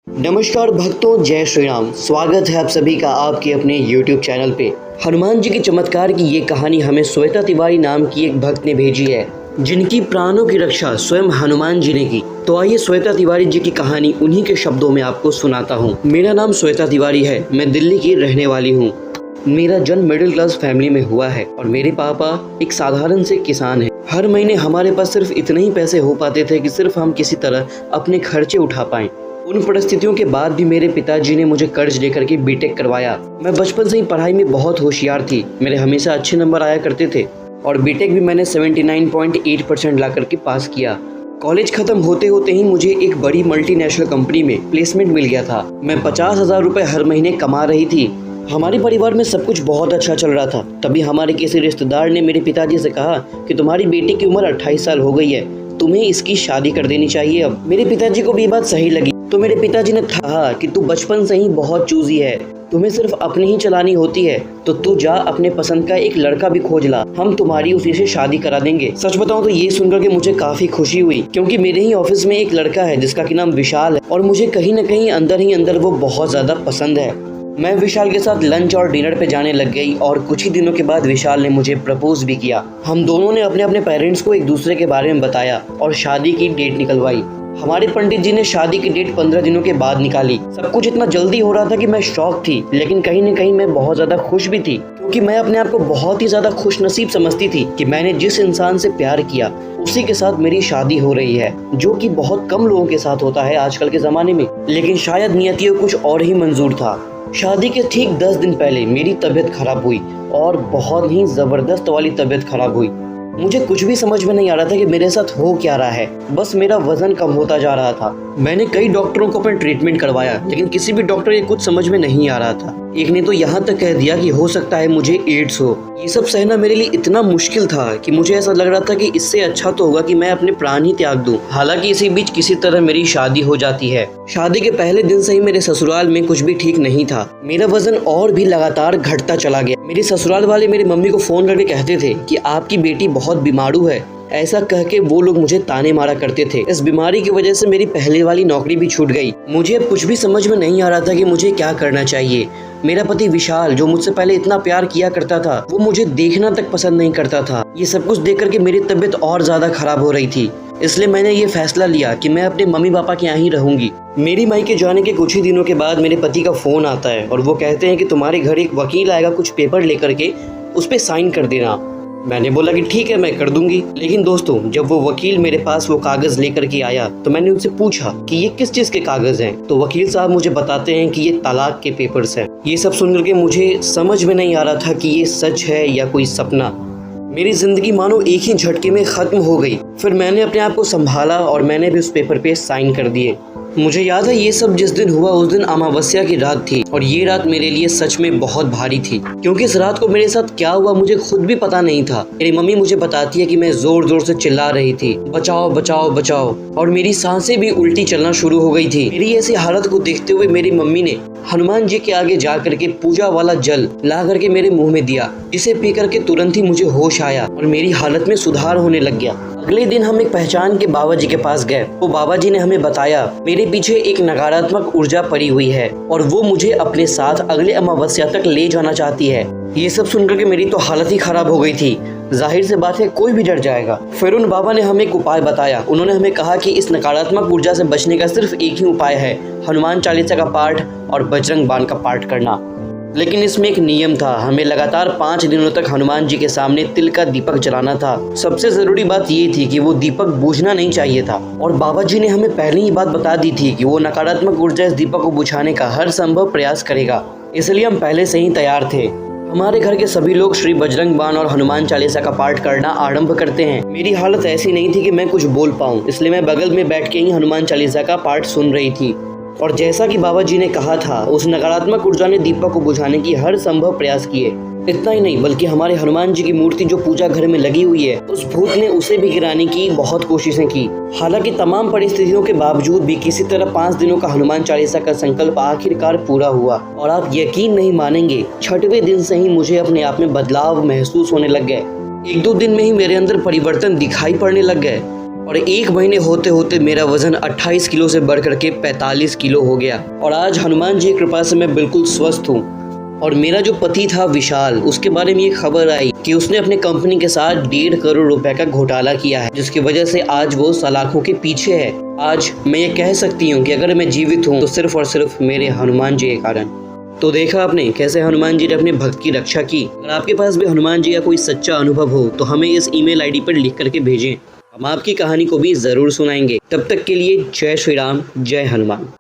नमस्कार भक्तों, जय श्री राम। स्वागत है आप सभी का आपके अपने YouTube चैनल पे। हनुमान जी के चमत्कार की ये कहानी हमें श्वेता तिवारी नाम की एक भक्त ने भेजी है, जिनकी प्राणों की रक्षा स्वयं हनुमान जी ने की। तो आइए श्वेता तिवारी जी की कहानी उन्हीं के शब्दों में आपको सुनाता हूँ। मेरा नाम श्वेता तिवारी है, मैं दिल्ली की रहने वाली हूँ। मेरा जन्म मिडिल क्लास फैमिली में हुआ है और मेरे पापा एक साधारण से किसान हैं। हर महीने हमारे पास सिर्फ इतने ही पैसे हो पाते थे कि सिर्फ हम किसी तरह अपने खर्चे उठा पाएं। उन परिस्थितियों के बाद भी मेरे पिताजी ने मुझे कर्ज लेकर के बीटेक करवाया। मैं बचपन से ही पढ़ाई में बहुत होशियार थी, मेरे हमेशा अच्छे नंबर आया करते थे और बीटेक भी मैंने 79.8% ला करके पास किया। कॉलेज खत्म होते होते ही मुझे एक बड़ी मल्टीनेशनल कंपनी में प्लेसमेंट मिल गया था। मैं 50,000 रुपये हर महीने कमा रही थी। हमारे परिवार में सब कुछ बहुत अच्छा चल रहा था। तभी हमारे किसी रिश्तेदार ने मेरे पिताजी से कहा कि तुम्हारी बेटी की उम्र 28 साल हो गई है, तुम्हें इसकी शादी कर देनी चाहिए। अब मेरे पिताजी को भी ये बात सही लगी, तो मेरे पिताजी ने कहा कि तू बचपन से ही बहुत चूजी है, तुम्हें सिर्फ अपनी ही चलानी होती है, तो तू जा अपने पसंद का एक लड़का भी खोज ला, हम तुम्हारी उसी से शादी करा देंगे। सच बताऊं तो ये सुनकर के मुझे काफी खुशी हुई, क्योंकि मेरे ही ऑफिस में एक लड़का है जिसका कि नाम विशाल है और मुझे कहीं न कहीं अंदर ही अंदर वो बहुत ज्यादा पसंद है। मैं विशाल के साथ लंच और डिनर पे जाने लग गई और कुछ ही दिनों के बाद विशाल ने मुझे प्रपोज भी किया। हम दोनों ने अपने अपने पेरेंट्स को एक दूसरे के बारे में बताया और शादी की डेट निकलवाई। हमारे पंडित जी ने शादी की डेट 15 दिनों के बाद निकाली। सब कुछ इतना जल्दी हो रहा था कि मैं शॉक थी, लेकिन कहीं न कहीं मैं बहुत ज्यादा खुश भी थी, क्योंकि मैं अपने आप को बहुत ही ज्यादा खुशनसीब समझती थी कि मैंने जिस इंसान से प्यार किया उसी के साथ मेरी शादी हो रही है, जो कि बहुत कम लोगों के साथ होता है आजकल के जमाने में। लेकिन शायद नियतियों कुछ और ही मंजूर था। शादी के ठीक 10 दिन पहले मेरी तबीयत खराब हुई और बहुत ही जबरदस्त वाली तबीयत खराब हुई। मुझे कुछ भी समझ में नहीं आ रहा था कि मेरे साथ हो क्या रहा है। बस मेरा वजन कम होता जा रहा था। मैंने कई डॉक्टरों को अपना ट्रीटमेंट करवाया, लेकिन किसी भी डॉक्टर ये कुछ समझ में नहीं आ रहा था। एक ने तो यहाँ तक कह दिया कि हो सकता है मुझे एड्स हो। ये सब सहना मेरे लिए इतना मुश्किल था कि मुझे ऐसा लग रहा था कि इससे अच्छा तो होगा कि मैं अपने प्राण ही त्याग दूं। हालांकि इसी बीच किसी तरह मेरी शादी हो जाती है। शादी के पहले दिन से ही मेरे ससुराल में कुछ भी ठीक नहीं था। मेरा वजन और भी लगातार घटता चला गया। मेरे ससुराल वाले मेरी मम्मी को फोन करके कहते थे कि आपकी बेटी बहुत बीमारू है। ऐसा कह के वो लोग मुझे ताने मारा करते थे। इस बीमारी की वजह से मेरी पहले वाली नौकरी भी छूट गई। मुझे अब कुछ भी समझ में नहीं आ रहा था कि मुझे क्या करना चाहिए। मेरा पति विशाल, जो मुझसे पहले इतना प्यार किया करता था, वो मुझे देखना तक पसंद नहीं करता था। ये सब कुछ देख करके मेरी तबीयत और ज्यादा खराब हो रही थी। इसलिए मैंने ये फैसला लिया कि मैं अपने मम्मी पापा के यहाँ ही रहूंगी। मेरी मायके जाने के कुछ ही दिनों के बाद मेरे पति का फोन आता है और वो कहते हैं कि तुम्हारे घर एक वकील आएगा, कुछ पेपर लेकर के उस पे साइन कर देना। मैंने बोला कि ठीक है, मैं कर दूंगी। लेकिन दोस्तों, जब वो वकील मेरे पास वो कागज लेकर के आया तो मैंने उनसे पूछा कि ये किस चीज के कागज हैं। तो वकील साहब मुझे बताते हैं कि ये तलाक के पेपर्स हैं। ये सब सुन करके मुझे समझ में नहीं आ रहा था कि ये सच है या कोई सपना। मेरी जिंदगी मानो एक ही झटके में खत्म हो गई। फिर मैंने अपने आप को संभाला और मैंने भी उस पेपर पे साइन कर दिए। मुझे याद है ये सब जिस दिन हुआ उस दिन अमावस्या की रात थी और ये रात मेरे लिए सच में बहुत भारी थी, क्योंकि इस रात को मेरे साथ क्या हुआ मुझे खुद भी पता नहीं था। मेरी मम्मी मुझे बताती है कि मैं जोर जोर से चिल्ला रही थी, बचाओ बचाओ बचाओ, और मेरी सांसें भी उल्टी चलना शुरू हो गई थी। मेरी ऐसी हालत को देखते हुए मेरी मम्मी ने हनुमान जी के आगे जा करके पूजा वाला जल ला करके मेरे मुंह में दिया, जिसे पी करके तुरंत ही मुझे होश आया और मेरी हालत में सुधार होने लग गया। अगले दिन हम एक पहचान के बाबा जी के पास गए। वो बाबा जी ने हमें बताया मेरे पीछे एक नकारात्मक ऊर्जा पड़ी हुई है और वो मुझे अपने साथ अगले अमावस्या तक ले जाना चाहती है। ये सब सुनकर के मेरी तो हालत ही खराब हो गई थी। जाहिर सी बात है, कोई भी डर जाएगा। फिर उन बाबा ने हमें एक उपाय बताया। उन्होंने हमें कहा कि इस नकारात्मक ऊर्जा से बचने का सिर्फ एक ही उपाय है, हनुमान चालीसा का पाठ और बजरंग बाण का पाठ करना। लेकिन इसमें एक नियम था, हमें लगातार 5 दिनों तक हनुमान जी के सामने तिल का दीपक जलाना था। सबसे जरूरी बात ये थी कि वो दीपक बुझना नहीं चाहिए था। और बाबा जी ने हमें पहले ही बात बता दी थी कि वो नकारात्मक ऊर्जा इस दीपक को बुझाने का हर संभव प्रयास करेगा, इसलिए हम पहले से ही तैयार थे। हमारे घर के सभी लोग श्री बजरंग बाण और हनुमान चालीसा का पाठ करना आरंभ करते हैं। मेरी हालत ऐसी नहीं थी कि मैं कुछ बोल पाऊँ, इसलिए मैं बगल में बैठ के ही हनुमान चालीसा का पाठ सुन रही थी। और जैसा कि बाबा जी ने कहा था, उस नकारात्मक ऊर्जा ने दीपक को बुझाने की हर संभव प्रयास किए। इतना ही नहीं, बल्कि हमारे हनुमान जी की मूर्ति जो पूजा घर में लगी हुई है, उस भूत ने उसे भी गिराने की बहुत कोशिशें की। हालांकि तमाम परिस्थितियों के बावजूद भी किसी तरह 5 दिनों का हनुमान चालीसा का संकल्प आखिरकार पूरा हुआ। और आप यकीन नहीं मानेंगे, 6वें दिन से ही मुझे अपने आप में बदलाव महसूस होने लग गए। 1-2 दिन में ही मेरे अंदर परिवर्तन दिखाई पड़ने लग गए। और 1 महीने होते होते मेरा वजन 28 किलो से बढ़ करके 45 किलो हो गया और आज हनुमान जी की कृपा से मैं बिल्कुल स्वस्थ हूँ। और मेरा जो पति था विशाल, उसके बारे में ये खबर आई कि उसने अपने कंपनी के साथ 1.5 करोड़ रुपए का घोटाला किया है, जिसकी वजह से आज वो सलाखों के पीछे है। आज मैं ये कह सकती हूँ कि अगर मैं जीवित हूँ तो सिर्फ और सिर्फ मेरे हनुमान जी के कारण। तो देखा आपने कैसे हनुमान जी ने अपने भक्त की रक्षा की। अगर आपके पास भी हनुमान जी का कोई सच्चा अनुभव हो तो हमें इस ईमेल आईडी पर लिख करके भेजें, हम आपकी कहानी को भी जरूर सुनाएंगे। तब तक के लिए जय श्री राम, जय हनुमान।